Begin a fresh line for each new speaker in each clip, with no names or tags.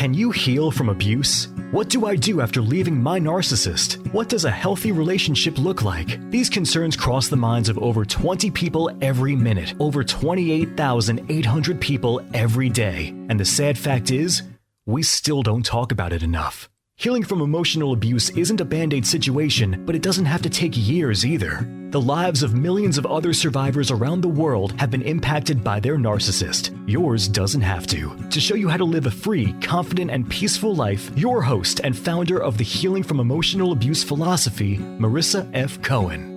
Can you heal from abuse? What do I do after leaving my narcissist? What does a healthy relationship look like? These concerns cross the minds of over 20 people every minute, over 28,800 people every day. And the sad fact is, we still don't talk about it enough. Healing from emotional abuse isn't a band-aid situation, but it doesn't have to take years either. The lives of millions of other survivors around the world have been impacted by their narcissist. Yours doesn't have to. To show you how to live a free, confident, and peaceful life, your host and founder of the Healing from Emotional Abuse philosophy, Marissa F. Cohen.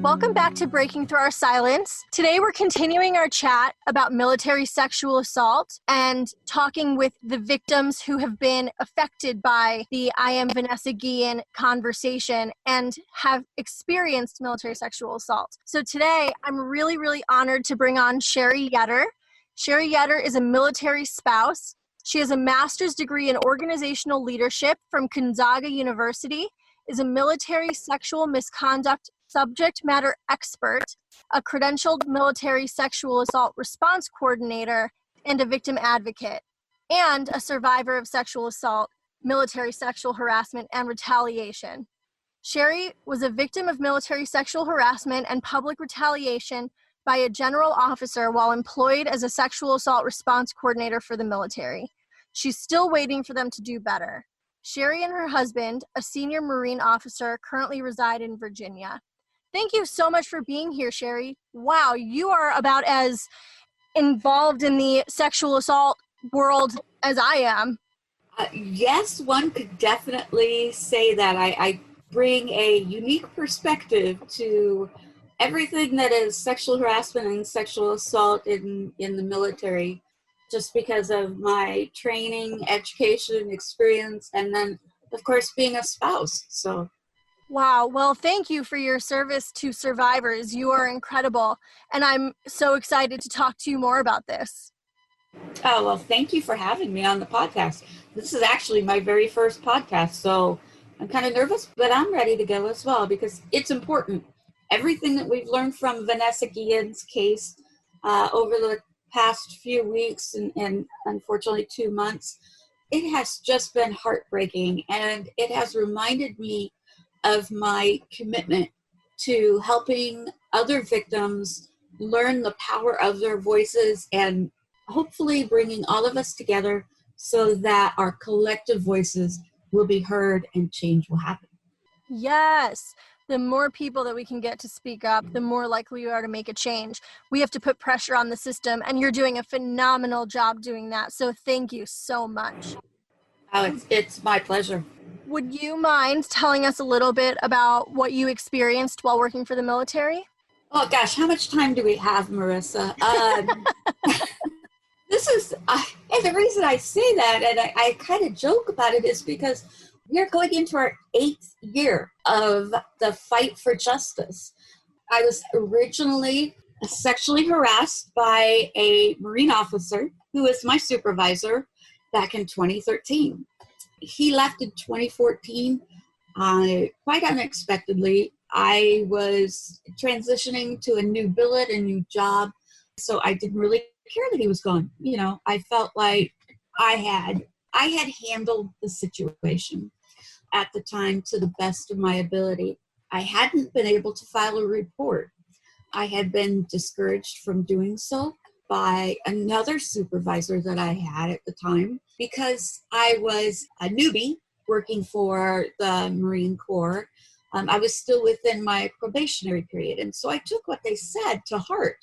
Welcome back to Breaking Through Our Silence. Today we're continuing our chat about military sexual assault and talking with the victims who have been affected by the I Am Vanessa Guillen conversation and have experienced military sexual assault. So today I'm really honored to bring on Sherry Yetter. Sherry Yetter is a military spouse. She has a master's degree in organizational leadership from Gonzaga University, is a military sexual misconduct subject matter expert, a credentialed military sexual assault response coordinator, and a victim advocate, and a survivor of sexual assault, military sexual harassment, and retaliation. Sherry was a victim of military sexual harassment and public retaliation by a general officer while employed as a sexual assault response coordinator for the military. She's still waiting for them to do better. Sherry and her husband, a senior Marine officer, currently reside in Virginia. Thank you so much for being here, Sherry. Wow, you are about as involved in the sexual assault world as I am.
Yes, one could definitely say that. I bring a unique perspective to everything that is sexual harassment and sexual assault in the military, just because of my training, education, experience, and then, of course, being a spouse. So.
Wow. Well, thank you for your service to survivors. You are incredible. And I'm so excited to talk to you more about this.
Oh, well, thank you for having me on the podcast. This is actually my very first podcast, so I'm kind of nervous, but I'm ready to go as well because it's important. Everything that we've learned from Vanessa Guillen's case over the past few weeks and unfortunately 2 months, it has just been heartbreaking, and it has reminded me of my commitment to helping other victims learn the power of their voices and hopefully bringing all of us together so that our collective voices will be heard and change will happen.
Yes. The more people that we can get to speak up, the more likely we are to make a change. We have to put pressure on the system, and you're doing a phenomenal job doing that. So thank you so much.
Oh, it's my pleasure.
Would you mind telling us a little bit about what you experienced while working for the military?
Oh gosh, how much time do we have, Marissa? This is, and the reason I say that, and I kind of joke about it, is because we're going into our 8th year of the fight for justice. I was originally sexually harassed by a Marine officer who was my supervisor back in 2013. He left in 2014, quite unexpectedly. I was transitioning to a new billet, a new job, so I didn't really care that he was gone. You know, I felt like I had handled the situation at the time to the best of my ability. I hadn't been able to file a report. I had been discouraged from doing so by another supervisor that I had at the time because I was a newbie working for the Marine Corps. I was still within my probationary period. And so I took what they said to heart.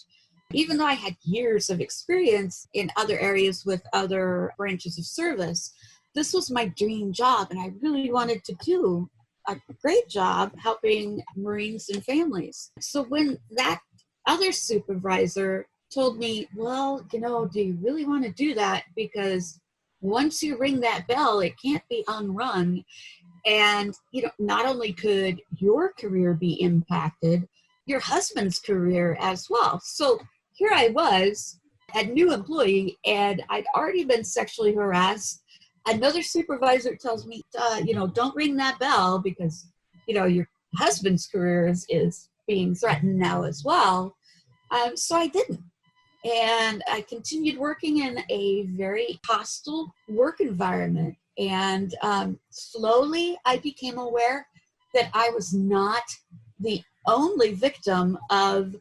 Even though I had years of experience in other areas with other branches of service, this was my dream job. And I really wanted to do a great job helping Marines and families. So when that other supervisor told me, well, you know, do you really want to do that? Because once you ring that bell, it can't be unrung. And, you know, not only could your career be impacted, your husband's career as well. So here I was, a new employee, and I'd already been sexually harassed. Another supervisor tells me, you know, don't ring that bell because, you know, your husband's career is being threatened now as well. So I didn't. And I continued working in a very hostile work environment. And slowly I became aware that I was not the only victim of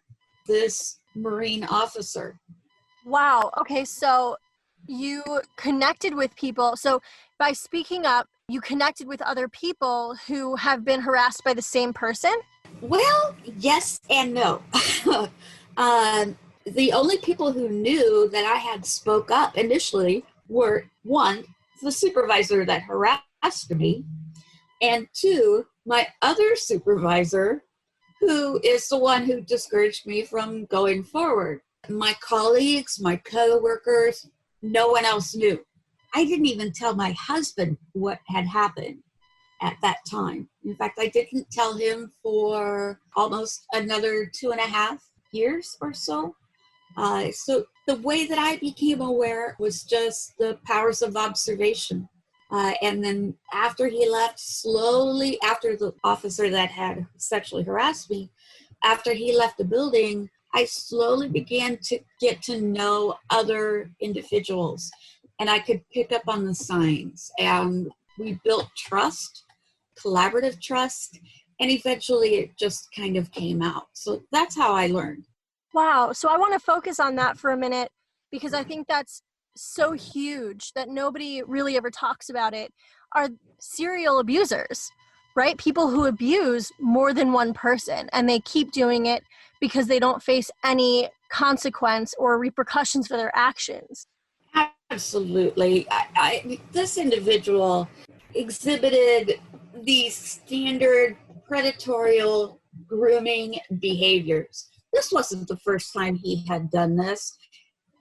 this Marine officer.
Wow. Okay. So you connected with people. So by speaking up, you connected with other people who have been harassed by the same person?
Well, yes and no. The only people who knew that I had spoke up initially were, one, the supervisor that harassed me, and two, my other supervisor, who is the one who discouraged me from going forward. My colleagues, my coworkers, no one else knew. I didn't even tell my husband what had happened at that time. In fact, I didn't tell him for almost another 2.5 years or so. So the way that I became aware was just the powers of observation. And then after he left, slowly, after the officer that had sexually harassed me, after he left the building, I slowly began to get to know other individuals. And I could pick up on the signs. And we built trust, collaborative trust, and eventually it just kind of came out. So that's how I learned.
Wow. So I want to focus on that for a minute because I think that's so huge that nobody really ever talks about it, are serial abusers, right? People who abuse more than one person and they keep doing it because they don't face any consequence or repercussions for their actions.
Absolutely. This individual exhibited these standard predatory grooming behaviors. This wasn't the first time he had done this,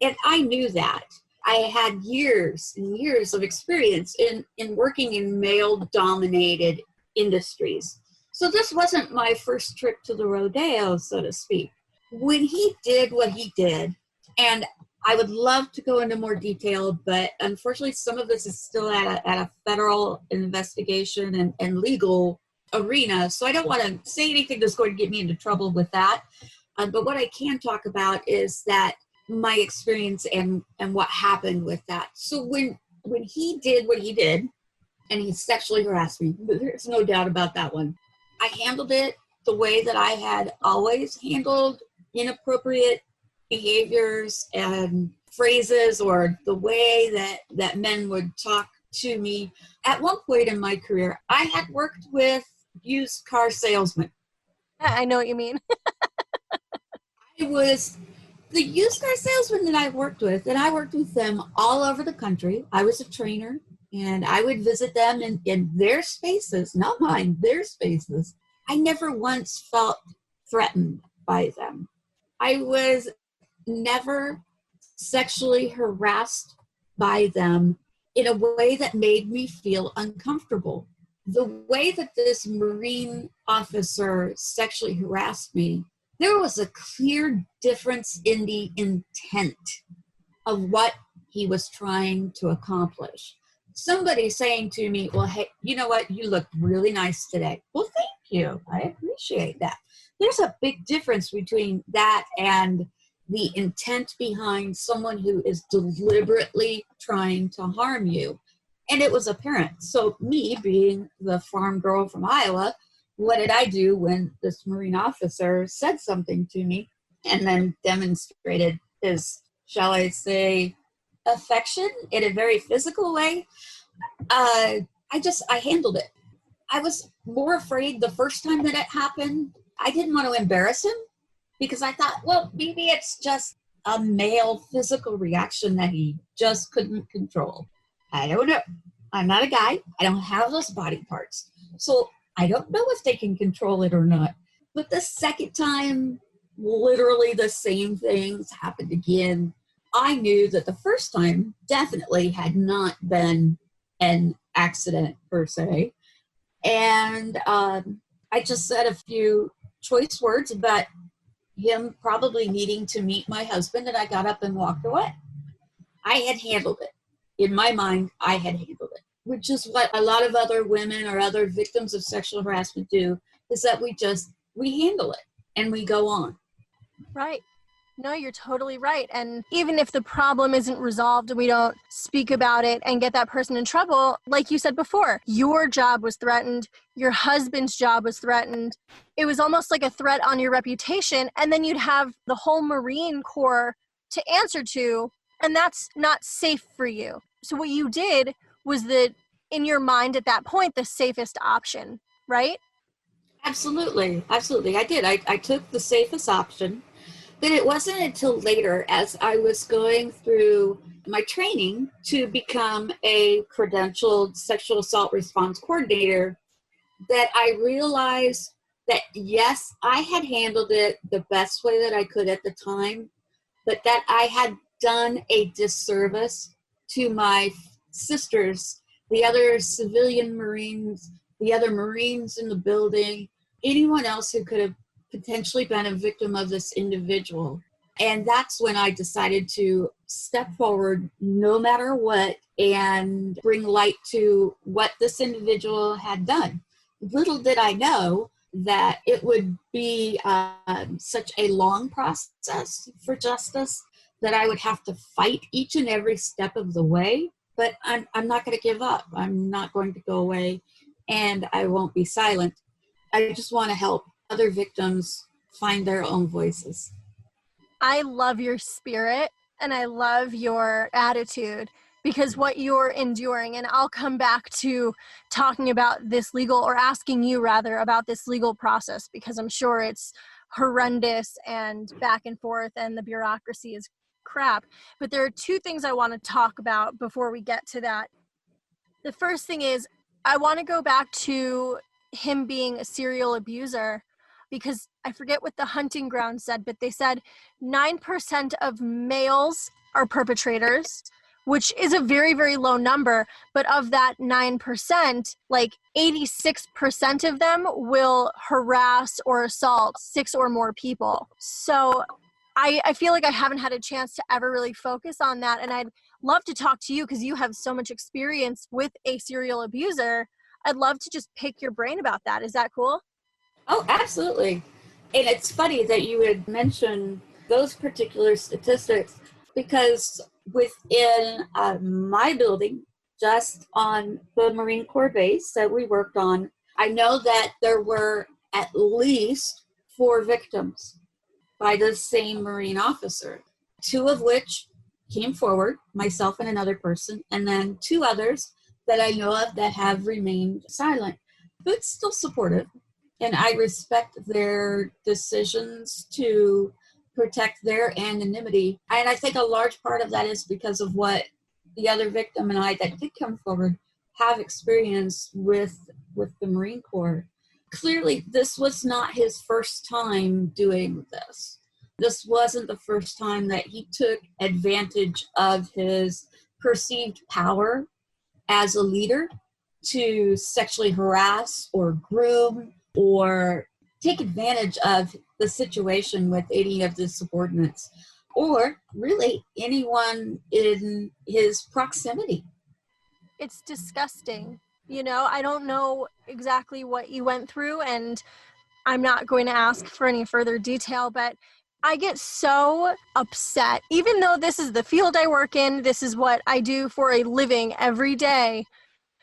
and I knew that. I had years and years of experience in working in male-dominated industries. So this wasn't my first trip to the rodeo, so to speak. When he did what he did, and I would love to go into more detail, but unfortunately some of this is still at a federal investigation and legal arena, so I don't want to say anything that's going to get me into trouble with that. But what I can talk about is that my experience and what happened with that. So when he did what he did, and he sexually harassed me, there's no doubt about that one, I handled it the way that I had always handled inappropriate behaviors and phrases, or the way that men would talk to me. At one point in my career, I had worked with used car salesmen.
I know what you mean.
I was the used car salesman that I worked with, and I worked with them all over the country. I was a trainer, and I would visit them in their spaces, not mine, their spaces. I never once felt threatened by them. I was never sexually harassed by them in a way that made me feel uncomfortable. The way that this Marine officer sexually harassed me, there was a clear difference in the intent of what he was trying to accomplish. Somebody saying to me, well, hey, you know what? You look really nice today. Well, thank you. I appreciate that. There's a big difference between that and the intent behind someone who is deliberately trying to harm you. And it was apparent. So me being the farm girl from Iowa, what did I do when this Marine officer said something to me and then demonstrated his, shall I say, affection in a very physical way? I handled it. I was more afraid the first time that it happened. I didn't want to embarrass him because I thought, well, maybe it's just a male physical reaction that he just couldn't control. I don't know. I'm not a guy. I don't have those body parts. So I don't know if they can control it or not. But the second time, literally the same things happened again. I knew that the first time definitely had not been an accident per se. And I just said a few choice words about him probably needing to meet my husband, and I got up and walked away. I had handled it. In my mind, I had handled it, which is what a lot of other women or other victims of sexual harassment do, is that we handle it and we go on.
Right. No, you're totally right. And even if the problem isn't resolved and we don't speak about it and get that person in trouble, like you said before, your job was threatened, your husband's job was threatened. It was almost like a threat on your reputation. And then you'd have the whole Marine Corps to answer to, and that's not safe for you. So what you did was in your mind at that point, the safest option, right?
Absolutely. Absolutely. I did. I took the safest option. But it wasn't until later, as I was going through my training to become a credentialed sexual assault response coordinator, that I realized that, yes, I had handled it the best way that I could at the time, but that I had done a disservice to my sisters, the other civilian Marines, the other Marines in the building, anyone else who could have potentially been a victim of this individual. And that's when I decided to step forward no matter what and bring light to what this individual had done. Little did I know that it would be such a long process for justice, that I would have to fight each and every step of the way. But I'm not going to give up. I'm not going to go away, and I won't be silent. I just want to help other victims find their own voices.
I love your spirit and I love your attitude, because what you're enduring, and I'll come back to talking about this legal, or asking you rather about this legal process, because I'm sure it's horrendous and back and forth and the bureaucracy is crap. But there are two things I want to talk about before we get to that. The first thing is, I want to go back to him being a serial abuser, because I forget what the hunting ground said, but they said 9% of males are perpetrators, which is a very, very low number. But of that 9%, like 86% of them will harass or assault 6 or more people. So I feel like I haven't had a chance to ever really focus on that. And I'd love to talk to you, because you have so much experience with a serial abuser. I'd love to just pick your brain about that. Is that cool?
Oh, absolutely. And it's funny that you would mention those particular statistics, because within my building, just on the Marine Corps base that we worked on, I know that there were at least 4 victims by the same Marine officer, 2 of which came forward, myself and another person, and then 2 others that I know of that have remained silent, but still supportive. And I respect their decisions to protect their anonymity. And I think a large part of that is because of what the other victim and I that did come forward have experienced with the Marine Corps. Clearly, this was not his first time doing this. This wasn't the first time that he took advantage of his perceived power as a leader to sexually harass or groom or take advantage of the situation with any of the subordinates, or really anyone in his proximity.
It's disgusting. You know, I don't know exactly what you went through, and I'm not going to ask for any further detail, but I get so upset. Even though this is the field I work in, this is what I do for a living every day,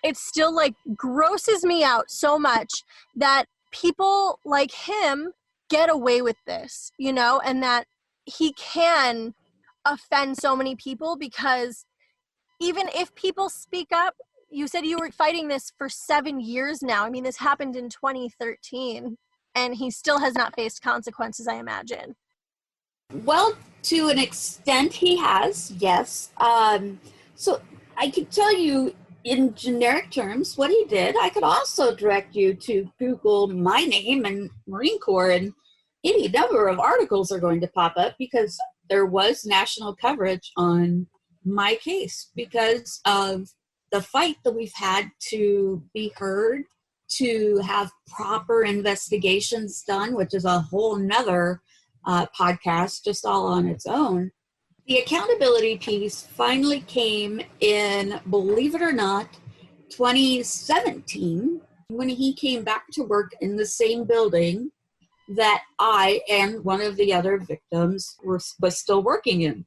it still like grosses me out so much that people like him get away with this, you know, and that he can offend so many people, because even if people speak up, you said you were fighting this for 7 years now. I mean, this happened in 2013, and he still has not faced consequences, I imagine.
Well, to an extent he has, yes. So I could tell you in generic terms what he did. I could also direct you to Google my name and Marine Corps, and any number of articles are going to pop up, because there was national coverage on my case because of the fight that we've had to be heard, to have proper investigations done, which is a whole nother podcast just all on its own. The accountability piece finally came in, believe it or not, 2017, when he came back to work in the same building that I and one of the other victims was still working in.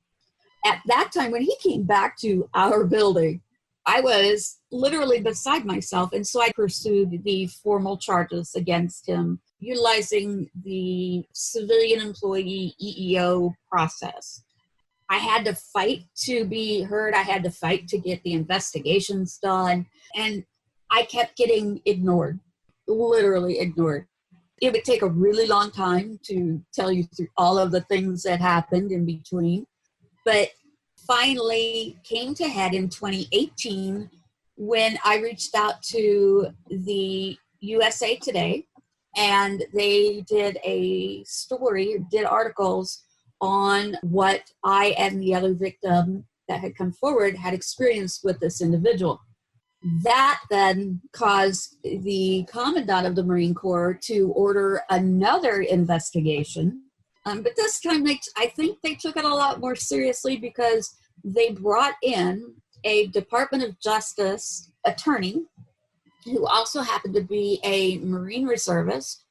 At that time, when he came back to our building, I was literally beside myself. And so I pursued the formal charges against him, utilizing the civilian employee EEO process. I had to fight to be heard. I had to fight to get the investigations done. And I kept getting ignored, literally ignored. It would take a really long time to tell you through all of the things that happened in between. But finally came to head in 2018 when I reached out to the USA Today, and they did a story, did articles on what I and the other victim that had come forward had experienced with this individual. That then caused the Commandant of the Marine Corps to order another investigation. But this time, I think they took it a lot more seriously because they brought in a Department of Justice attorney who also happened to be a Marine reservist.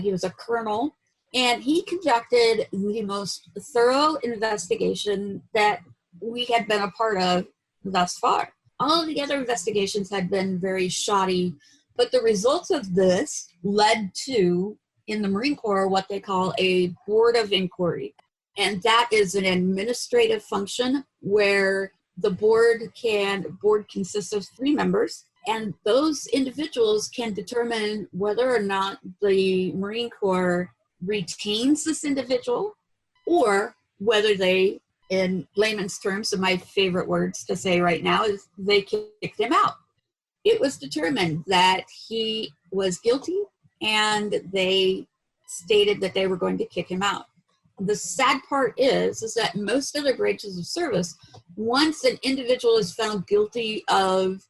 He was a colonel, and he conducted the most thorough investigation that we had been a part of thus far. All of the other investigations had been very shoddy, but the results of this led to, in the Marine Corps, what they call a board of inquiry. And that is an administrative function where the board consists of 3 members, and those individuals can determine whether or not the Marine Corps retains this individual or whether they, in layman's terms, and my favorite words to say right now, is they kicked him out. It was determined that he was guilty, and they stated that they were going to kick him out. The sad part is that most other branches of service, once an individual is found guilty of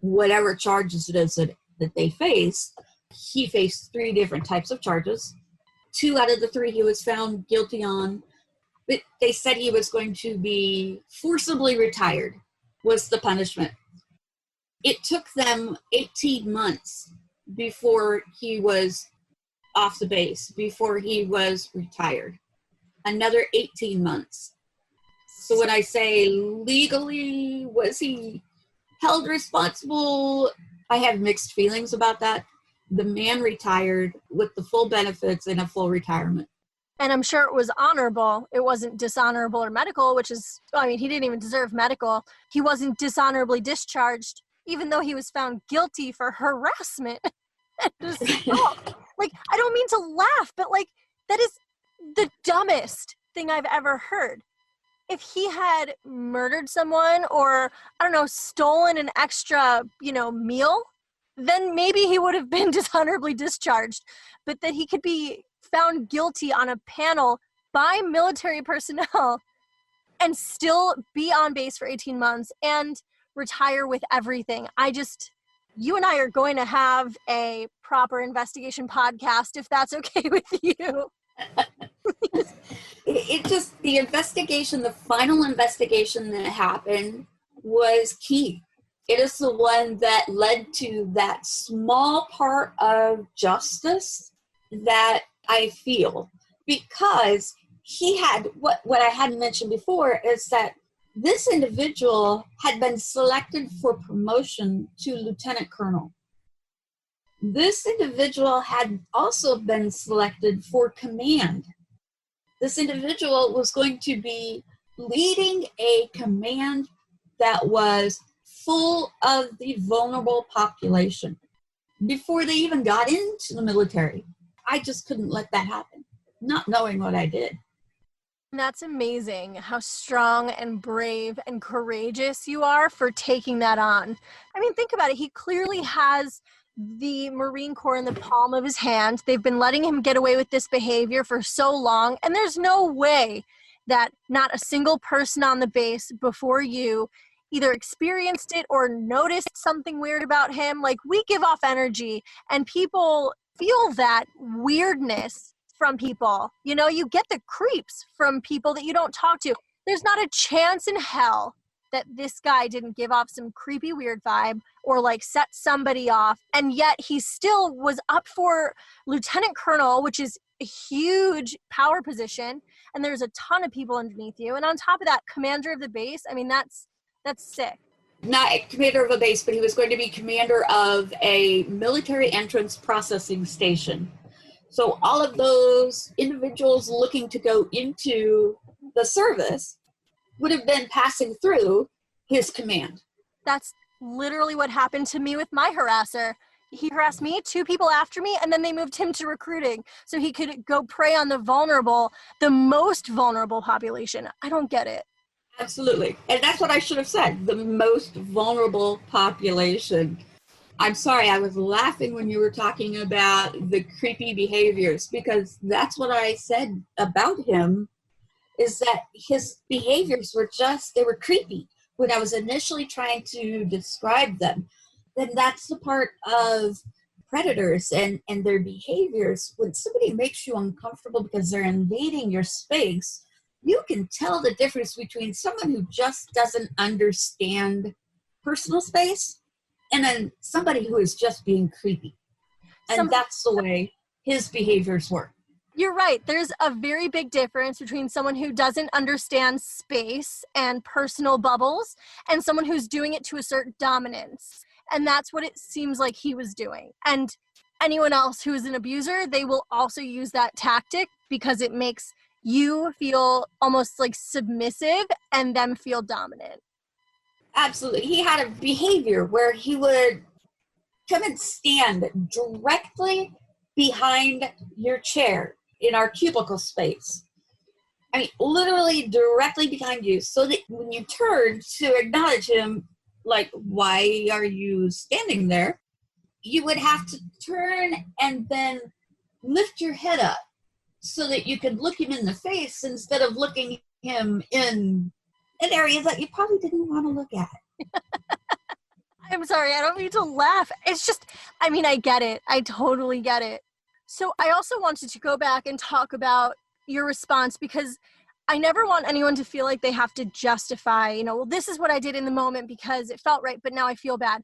whatever charges it is that they face, he faced 3 different types of charges. 2 out of the 3 he was found guilty on, but they said he was going to be forcibly retired was the punishment. It took them 18 months before he was off the base, before he was retired. Another 18 months. So when I say legally, was he held responsible? I have mixed feelings about that. The man retired with the full benefits and a full retirement.
And I'm sure it was honorable. It wasn't dishonorable or medical, which is, he didn't even deserve medical. He wasn't dishonorably discharged, even though he was found guilty for harassment. I don't mean to laugh, but that is the dumbest thing I've ever heard. If he had murdered someone or, stolen an extra, meal, then maybe he would have been dishonorably discharged. But that he could be found guilty on a panel by military personnel and still be on base for 18 months and retire with everything. You and I are going to have a proper investigation podcast if that's okay with you.
The investigation, the final investigation that happened was key. It is the one that led to that small part of justice that I feel, because he had, what I hadn't mentioned before is that this individual had been selected for promotion to lieutenant colonel. This individual had also been selected for command. This individual was going to be leading a command that was full of the vulnerable population before they even got into the military. I just couldn't let that happen, not knowing what I did.
That's amazing how strong and brave and courageous you are for taking that on. Think about it. He clearly has the Marine Corps in the palm of his hand. They've been letting him get away with this behavior for so long, and there's no way that not a single person on the base before you either experienced it or noticed something weird about him. We give off energy, and people feel that weirdness from people. You get the creeps from people that you don't talk to. There's not a chance in hell that this guy didn't give off some creepy weird vibe or like set somebody off, and yet he still was up for lieutenant colonel, which is a huge power position, and there's a ton of people underneath you, and on top of that, commander of the base. I mean, that's sick.
Not commander of a base, but he was going to be commander of a military entrance processing station. So all of those individuals looking to go into the service would have been passing through his command.
That's literally what happened to me with my harasser. He harassed me, 2 people after me, and then they moved him to recruiting so he could go prey on the most vulnerable population. I don't get it.
Absolutely. And that's what I should have said, the most vulnerable population. I'm sorry, I was laughing when you were talking about the creepy behaviors, because that's what I said about him, is that his behaviors they were creepy when I was initially trying to describe them. Then that's the part of predators and their behaviors. When somebody makes you uncomfortable because they're invading your space, you can tell the difference between someone who just doesn't understand personal space and then somebody who is just being creepy. And that's the way his behaviors were.
You're right. There's a very big difference between someone who doesn't understand space and personal bubbles and someone who's doing it to assert dominance. And that's what it seems like he was doing. And anyone else who is an abuser, they will also use that tactic because it makes you feel almost like submissive and them feel dominant.
Absolutely. He had a behavior where he would come and stand directly behind your chair in our cubicle space. I mean, literally directly behind you, so that when you turned to acknowledge him, like, why are you standing there? You would have to turn and then lift your head up so that you could look him in the face instead of looking him in an area that you probably didn't want to look at.
I'm sorry, I don't mean to laugh. It's just, I mean, I get it. I totally get it. So I also wanted to go back and talk about your response, because I never want anyone to feel like they have to justify, well, this is what I did in the moment because it felt right, but now I feel bad.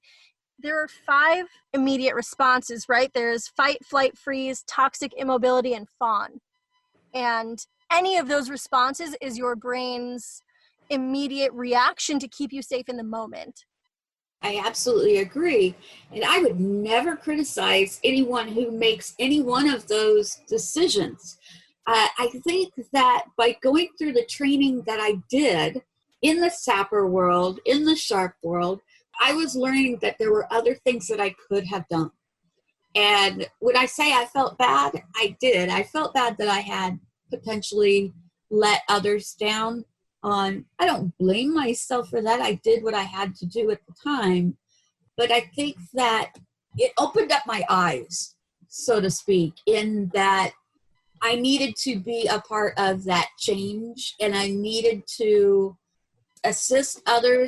There are 5 immediate responses, right? There's fight, flight, freeze, toxic immobility, and fawn. And any of those responses is your brain's immediate reaction to keep you safe in the moment.
I absolutely agree. And I would never criticize anyone who makes any one of those decisions. I think that by going through the training that I did in the sapper world, in the sharp world, I was learning that there were other things that I could have done. And when I say I felt bad, I did. I felt bad that I had potentially let others down. I don't blame myself for that. I did what I had to do at the time. But I think that it opened up my eyes, so to speak, in that I needed to be a part of that change, and I needed to assist other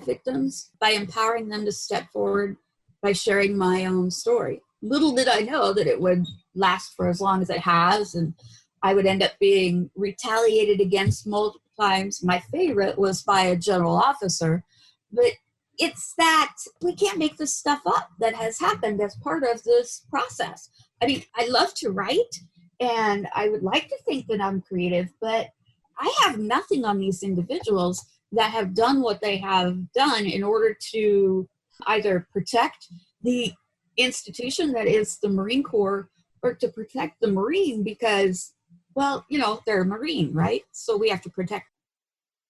victims by empowering them to step forward by sharing my own story. Little did I know that it would last for as long as it has, and I would end up being retaliated against multiple times. My favorite was by a general officer, but it's that we can't make this stuff up that has happened as part of this process. I mean, I love to write, and I would like to think that I'm creative, but I have nothing on these individuals that have done what they have done in order to either protect the institution that is the Marine Corps or to protect the Marine because, well, they're a Marine, right? So we have to protect.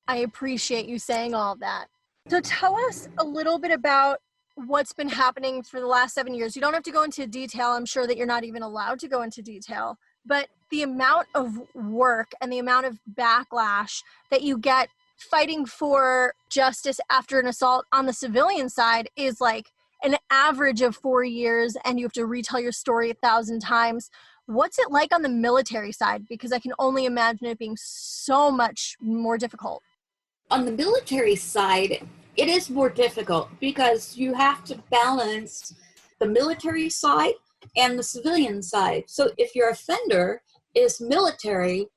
I appreciate you saying all of that. So tell us a little bit about what's been happening for the last 7 years. You don't have to go into detail. I'm sure that you're not even allowed to go into detail. But the amount of work and the amount of backlash that you get fighting for justice after an assault on the civilian side is like an average of 4 years, and you have to retell your story 1,000 times. What's it like on the military side? Because I can only imagine it being so much more difficult.
On the military side, it is more difficult because you have to balance the military side and the civilian side. So if your offender is military,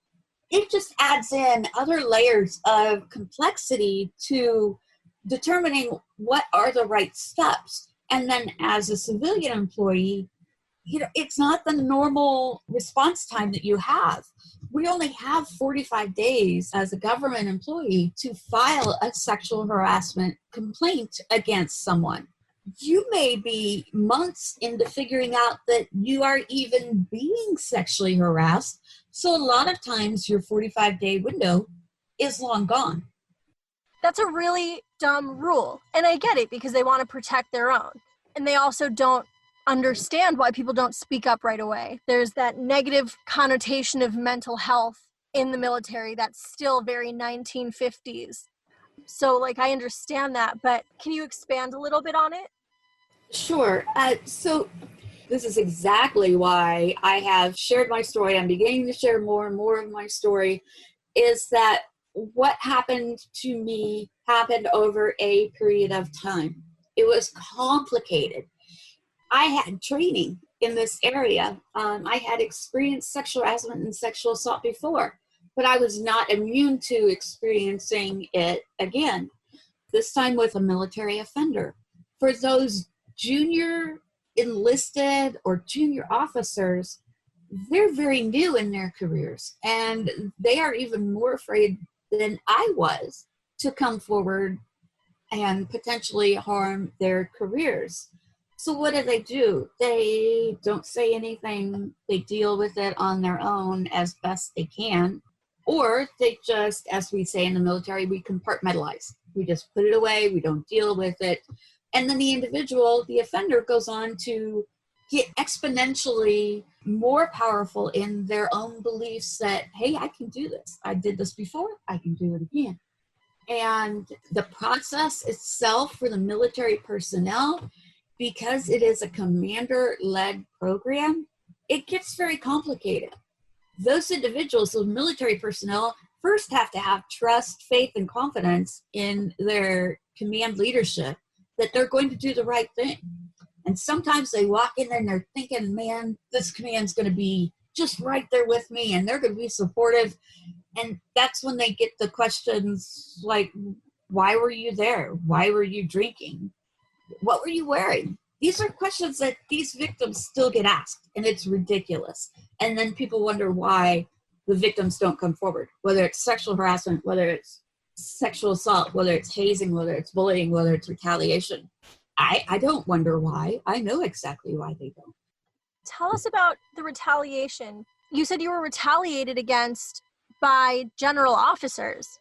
it just adds in other layers of complexity to determining what are the right steps. And then as a civilian employee, it's not the normal response time that you have. We only have 45 days as a government employee to file a sexual harassment complaint against someone. You may be months into figuring out that you are even being sexually harassed. So a lot of times your 45-day window is long gone.
That's a really dumb rule. And I get it because they want to protect their own. And they also don't understand why people don't speak up right away. There's that negative connotation of mental health in the military that's still very 1950s. So, I understand that, but can you expand a little bit on it?
Sure. So this is exactly why I have shared my story. I'm beginning to share more and more of my story, is that what happened to me happened over a period of time. It was complicated. I had training in this area. I had experienced sexual harassment and sexual assault before, but I was not immune to experiencing it again, this time with a military offender. For those junior enlisted or junior officers, they're very new in their careers, and they are even more afraid than I was to come forward and potentially harm their careers. So what do? They don't say anything. They deal with it on their own as best they can. Or they just, as we say in the military, we compartmentalize. We just put it away. We don't deal with it. And then the individual, the offender, goes on to get exponentially more powerful in their own beliefs that, hey, I can do this. I did this before. I can do it again. And the process itself for the military personnel, because it is a commander-led program, it gets very complicated. Those individuals, those military personnel, first have to have trust, faith, and confidence in their command leadership that they're going to do the right thing. And sometimes they walk in there and they're thinking, man, this command's going to be just right there with me and they're going to be supportive. And that's when they get the questions like, why were you there? Why were you drinking? What were you wearing? These are questions that these victims still get asked, and it's ridiculous. And then people wonder why the victims don't come forward, whether it's sexual harassment, whether it's sexual assault, whether it's hazing, whether it's bullying, whether it's retaliation. I don't wonder why. I know exactly why they don't.
Tell us about the retaliation. You said you were retaliated against by general officers.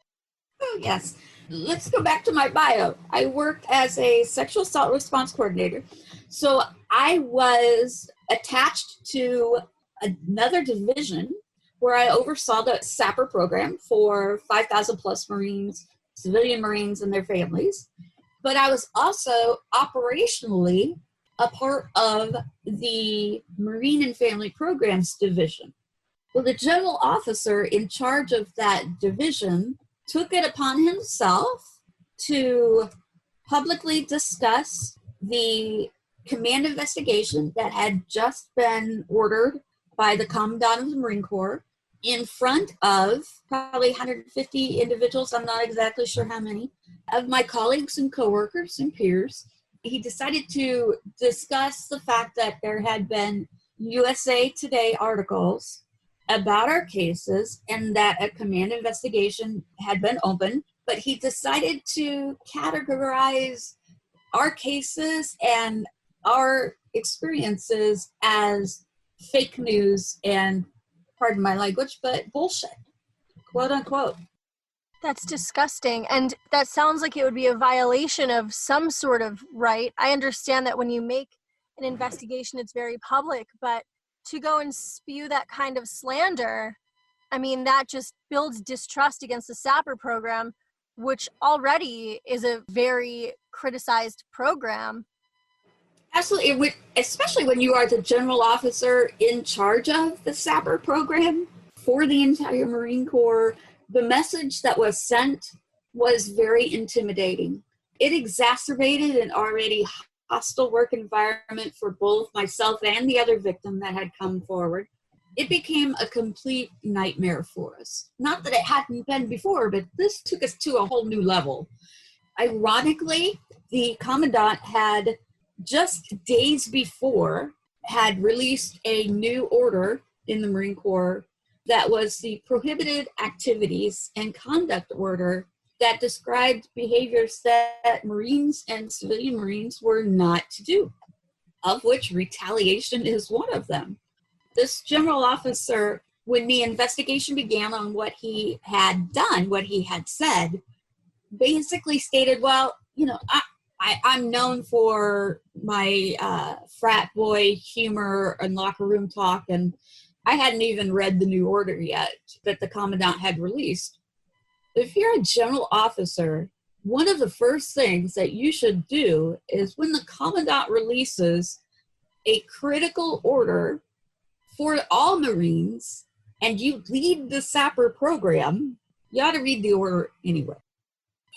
Oh, yes. Let's go back to my bio. I worked as a sexual assault response coordinator. So I was attached to another division where I oversaw the SAPR program for 5,000 plus Marines, civilian Marines, and their families. But I was also operationally a part of the Marine and Family Programs division. Well, the general officer in charge of that division took it upon himself to publicly discuss the command investigation that had just been ordered by the Commandant of the Marine Corps in front of probably 150 individuals, I'm not exactly sure how many, of my colleagues and coworkers and peers. He decided to discuss the fact that there had been USA Today articles about our cases and that a command investigation had been opened, but he decided to categorize our cases and our experiences as fake news and, pardon my language, but bullshit, quote unquote.
That's disgusting. And that sounds like it would be a violation of some sort of right. I understand that when you make an investigation, it's very public, but to go and spew that kind of slander, I mean, that just builds distrust against the SAPR program, which already is a very criticized program.
Absolutely, especially when you are the general officer in charge of the SAPR program for the entire Marine Corps. The message that was sent was very intimidating. It exacerbated an already hostile work environment for both myself and the other victim that had come forward. It became a complete nightmare for us. Not that it hadn't been before, but this took us to a whole new level. Ironically, the commandant had just days before had released a new order in the Marine Corps that was the prohibited activities and conduct order that described behaviors that Marines and civilian Marines were not to do, of which retaliation is one of them. This general officer, when the investigation began on what he had done, what he had said, basically stated, well, I'm known for my frat boy humor and locker room talk, and I hadn't even read the new order yet that the commandant had released. If you're a general officer, one of the first things that you should do is when the commandant releases a critical order for all Marines and you lead the sapper program, you ought to read the order anyway.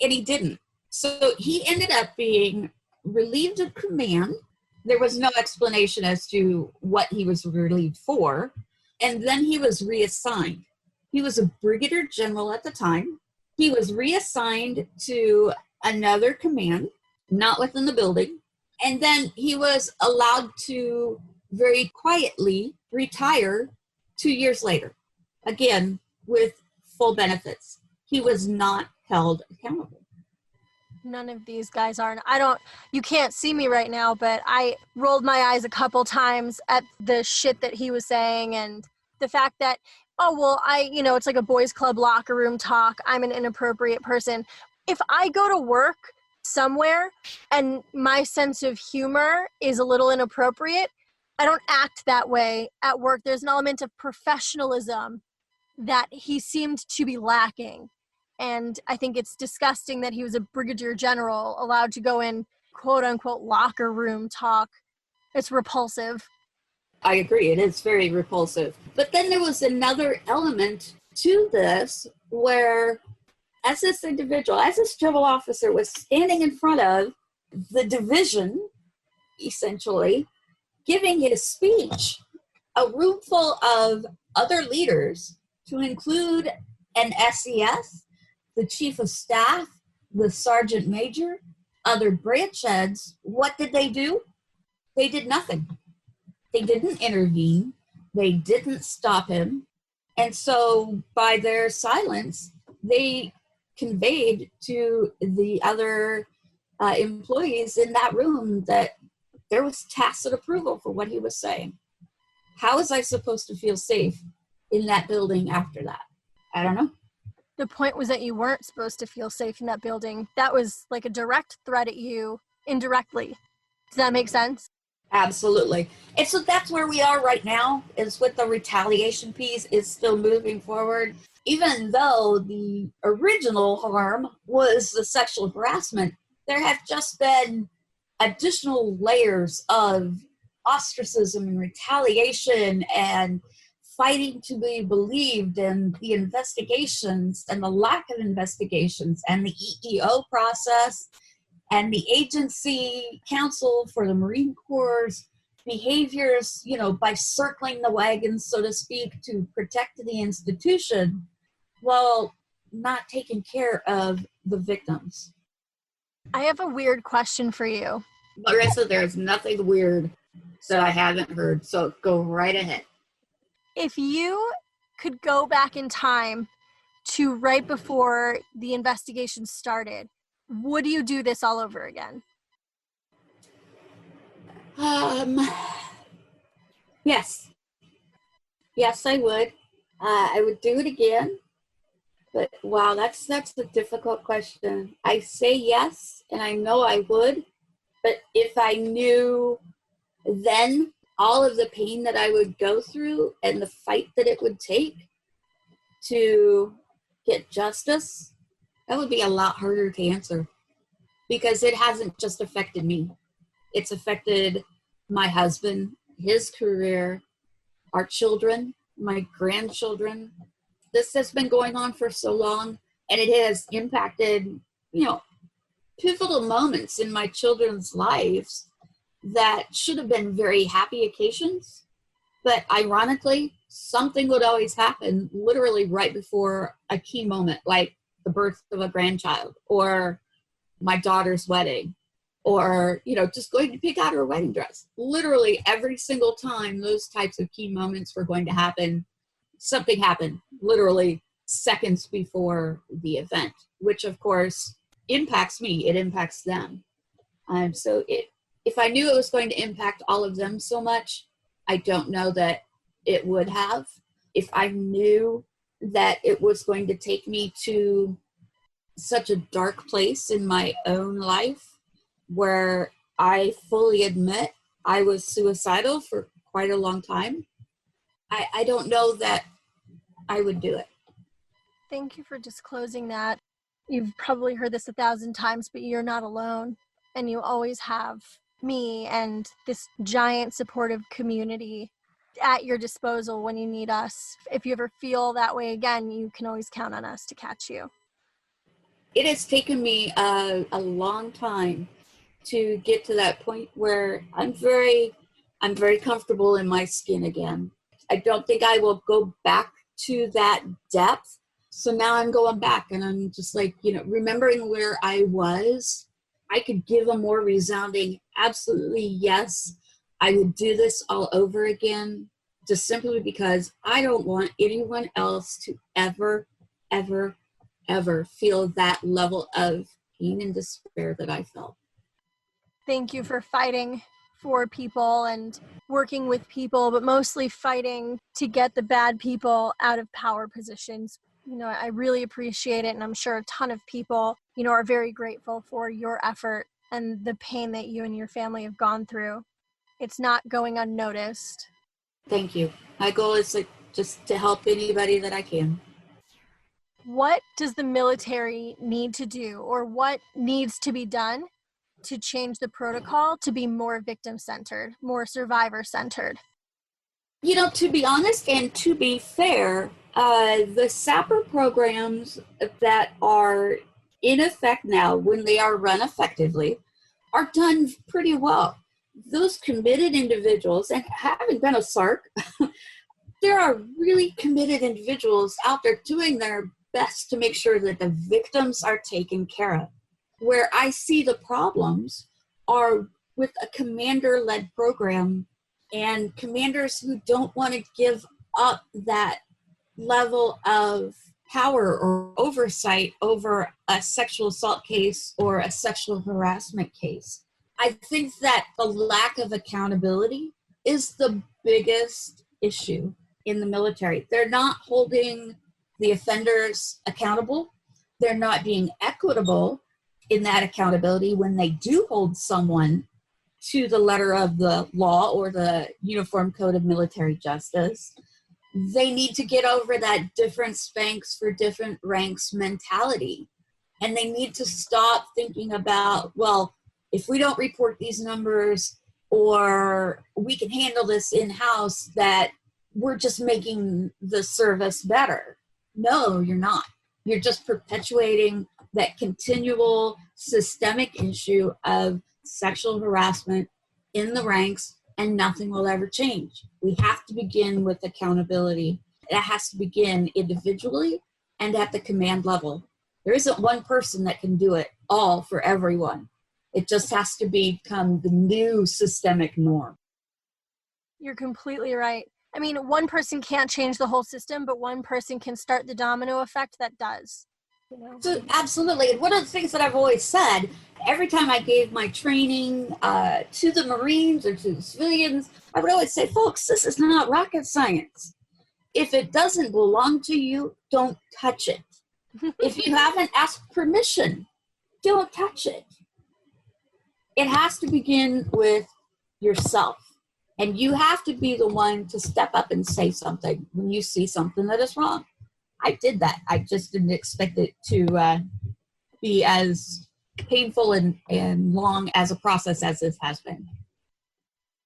And he didn't. So he ended up being relieved of command. There was no explanation as to what he was relieved for. And then he was reassigned. He was a brigadier general at the time. He was reassigned to another command, not within the building. And then he was allowed to very quietly retire 2 years later, again, with full benefits. He was not held accountable.
None of these guys are. You can't see me right now, but I rolled my eyes a couple times at the shit that he was saying and the fact that, it's like a boys club locker room talk. I'm an inappropriate person. If I go to work somewhere and my sense of humor is a little inappropriate, I don't act that way at work. There's an element of professionalism that he seemed to be lacking. And I think it's disgusting that he was a brigadier general allowed to go in quote unquote locker room talk. It's repulsive.
I agree. It is very repulsive. But then there was another element to this where as this individual, as this general officer was standing in front of the division, essentially, giving his speech, a room full of other leaders, to include an SES, the chief of staff, the sergeant major, other branch heads, what did they do? They did nothing. They didn't intervene. They didn't stop him. And so by their silence, they conveyed to the other employees in that room that there was tacit approval for what he was saying. How was I supposed to feel safe in that building after that? I don't know.
The point was that you weren't supposed to feel safe in that building. That was like a direct threat at you indirectly. Does that make sense?
Absolutely. And so that's where we are right now, is with the retaliation piece is still moving forward. Even though the original harm was the sexual harassment, there have just been additional layers of ostracism and retaliation and fighting to be believed, and the investigations and the lack of investigations and the EEO process and the agency council for the Marine Corps' behaviors, by circling the wagons, so to speak, to protect the institution, while not taking care of the victims.
I have a weird question for you.
Marissa, there's nothing weird that I haven't heard, so go right ahead.
If you could go back in time to right before the investigation started, would you do this all over again?
Yes. Yes, I would. I would do it again. But wow, that's a difficult question. I say yes, and I know I would. But if I knew then all of the pain that I would go through and the fight that it would take to get justice, that would be a lot harder to answer, because it hasn't just affected me. It's affected my husband, his career, our children, my grandchildren. This has been going on for so long, and it has impacted, pivotal moments in my children's lives that should have been very happy occasions. But ironically, something would always happen literally right before a key moment, like the birth of a grandchild or, my daughter's wedding, or, just going to pick out her wedding dress. Literally every single time those types of key moments were going to happen, something happened literally seconds before the event, which of course impacts me. It impacts them. If I knew it was going to impact all of them so much, I don't know that it would have. If I knew that it was going to take me to such a dark place in my own life where I fully admit I was suicidal for quite a long time, I don't know that I would do it.
Thank you for disclosing that. You've probably heard this 1,000 times, but you're not alone. And you always have me and this giant supportive community at your disposal when you need us. If you ever feel that way again, you can always count on us to catch you.
It has taken me a long time to get to that point where I'm very comfortable in my skin again. I don't think I will go back to that depth. So now I'm going back and I'm just like, remembering where I was, I could give a more resounding, absolutely yes, I would do this all over again, just simply because I don't want anyone else to ever, ever, ever feel that level of pain and despair that I felt.
Thank you for fighting for people and working with people, but mostly fighting to get the bad people out of power positions. I really appreciate it, and I'm sure a ton of people, are very grateful for your effort and the pain that you and your family have gone through. It's not going unnoticed.
Thank you. My goal is just to help anybody that I can.
What does the military need to do, or what needs to be done to change the protocol to be more victim-centered, more survivor-centered?
To be honest and to be fair, the SAPR programs that are in effect now, when they are run effectively, are done pretty well. Those committed individuals, and having been a SARC, there are really committed individuals out there doing their best to make sure that the victims are taken care of. Where I see the problems are with a commander-led program and commanders who don't want to give up that level of power or oversight over a sexual assault case or a sexual harassment case. I think that the lack of accountability is the biggest issue in the military. They're not holding the offenders accountable. They're not being equitable in that accountability when they do hold someone to the letter of the law or the Uniform Code of Military Justice. They need to get over that different spanks for different ranks mentality. And they need to stop thinking about, well, if we don't report these numbers or we can handle this in-house, that we're just making the service better. No, you're not. You're just perpetuating that continual systemic issue of sexual harassment in the ranks, and nothing will ever change. We have to begin with accountability. It has to begin individually and at the command level. There isn't one person that can do it all for everyone. It just has to become the new systemic norm.
You're completely right. I mean, one person can't change the whole system, but one person can start the domino effect that does.
So, absolutely. And one of the things that I've always said, every time I gave my training to the Marines or to the civilians, I would always say, folks, this is not rocket science. If it doesn't belong to you, don't touch it. If you haven't asked permission, don't touch it. It has to begin with yourself. And you have to be the one to step up and say something when you see something that is wrong. I did that. I just didn't expect it to be as painful and long as a process as this has been.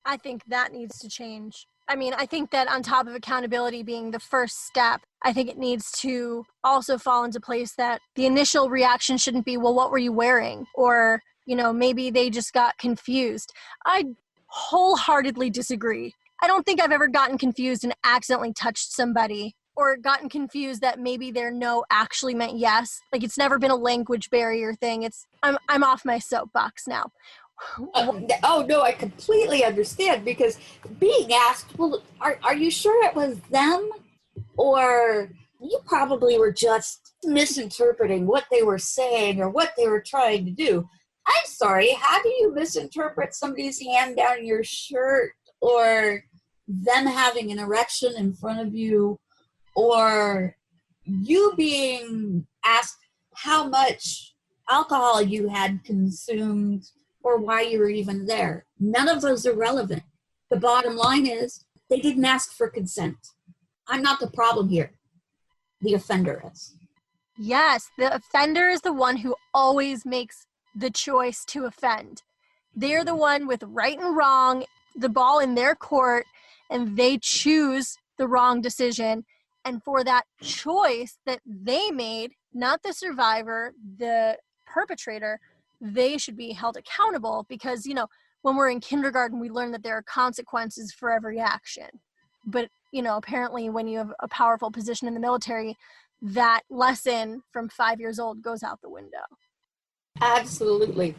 I think that needs to change. I mean, I think that on top of accountability being the first step, I think it needs to also fall into place that the initial reaction shouldn't be, well, what were you wearing? Or, maybe they just got confused. I wholeheartedly disagree. I don't think I've ever gotten confused and accidentally touched somebody or gotten confused that maybe their no actually meant yes. Like it's never been a language barrier thing. I'm off my soapbox now.
Oh no, I completely understand, because being asked, well, are you sure it was them, or you probably were just misinterpreting what they were saying or what they were trying to do. I'm sorry, how do you misinterpret somebody's hand down your shirt, or them having an erection in front of you, or you being asked how much alcohol you had consumed or why you were even there? None of those are relevant. The bottom line is they didn't ask for consent. I'm not the problem here. The offender is.
Yes, the offender is the one who always makes the choice to offend. They're the one with right and wrong, the ball in their court, and they choose the wrong decision. And for that choice that they made, not the survivor, the perpetrator, they should be held accountable, because, you know, when we're in kindergarten, we learn that there are consequences for every action. But, you know, apparently when you have a powerful position in the military, that lesson from 5 years old goes out the window.
Absolutely.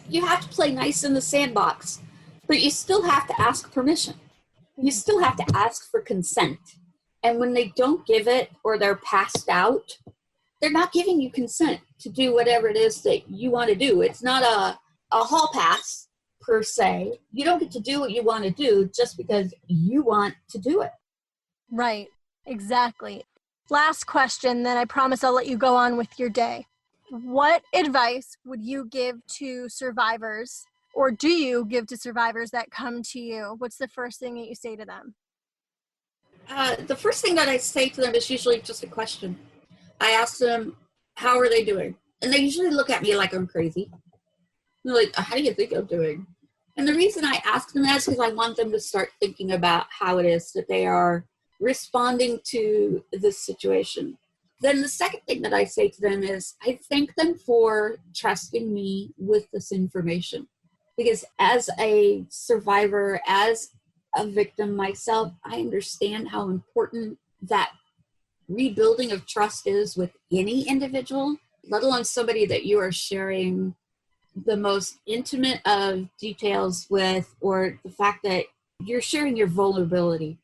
You have to play nice in the sandbox, but you still have to ask permission. You still have to ask for consent. And when they don't give it, or they're passed out, they're not giving you consent to do whatever it is that you want to do. It's not a hall pass per se. You don't get to do what you want to do just because you want to do it.
Right, exactly. Last question, then I promise I'll let you go on with your day. What advice would you give to survivors, or do you give to survivors that come to you? What's the first thing that you say to them?
The first thing that I say to them is usually just a question. I ask them, how are they doing? And they usually look at me like I'm crazy. They're like, how do you think I'm doing? And the reason I ask them that is because I want them to start thinking about how it is that they are responding to this situation. Then the second thing that I say to them is I thank them for trusting me with this information. Because as a survivor, as a victim myself, I understand how important that rebuilding of trust is with any individual, let alone somebody that you are sharing the most intimate of details with, or the fact that you're sharing your vulnerability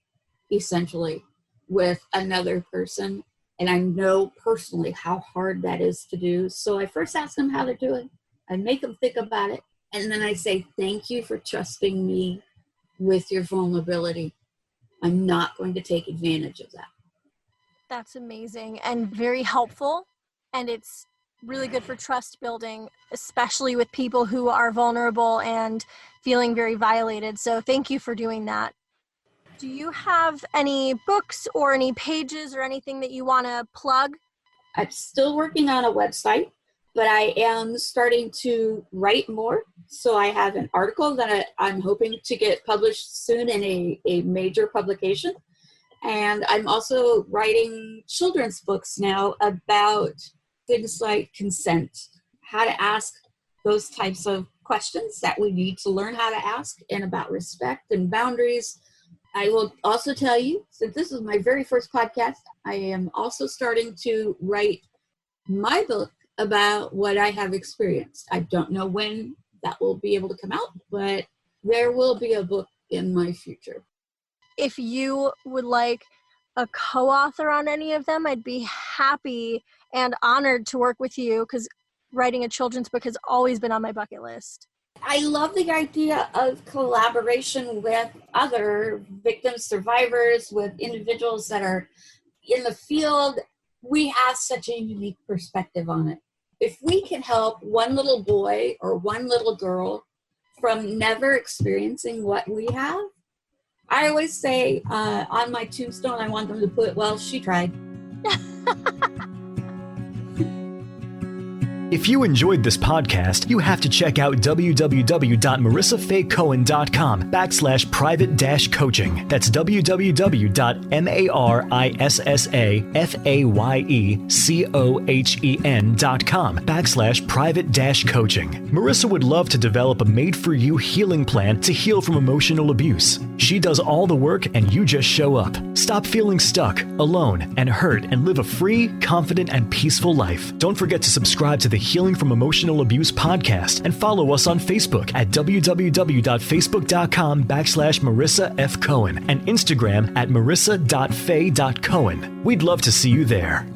essentially with another person. And I know personally how hard that is to do. So I first ask them how they're doing. I make them think about it. And then I say, thank you for trusting me with your vulnerability. I'm not going to take advantage of that.
That's amazing and very helpful. And it's really good for trust building, especially with people who are vulnerable and feeling very violated. So thank you for doing that. Do you have any books or any pages or anything that you want to plug?
I'm still working on a website, but I am starting to write more. So I have an article that I'm hoping to get published soon in a major publication. And I'm also writing children's books now about things like consent, how to ask those types of questions that we need to learn how to ask, and about respect and boundaries. I will also tell you, since this is my very first podcast, I am also starting to write my book about what I have experienced. I don't know when that will be able to come out, but there will be a book in my future.
If you would like a co-author on any of them, I'd be happy and honored to work with you, because writing a children's book has always been on my bucket list.
I love the idea of collaboration with other victims, survivors, with individuals that are in the field. We have such a unique perspective on it. If we can help one little boy or one little girl from never experiencing what we have, I always say on my tombstone, I want them to put, well, she tried.
If you enjoyed this podcast, you have to check out www.marissafaycohen.com/private-coaching. That's www.marissafaycohen.com/private-coaching. Marissa would love to develop a made-for-you healing plan to heal from emotional abuse. She does all the work and you just show up. Stop feeling stuck, alone, and hurt and live a free, confident, and peaceful life. Don't forget to subscribe to the Healing from Emotional Abuse podcast and follow us on Facebook at www.facebook.com/Marissa F. Cohen and Instagram at marissa.fay.cohen. We'd love to see you there.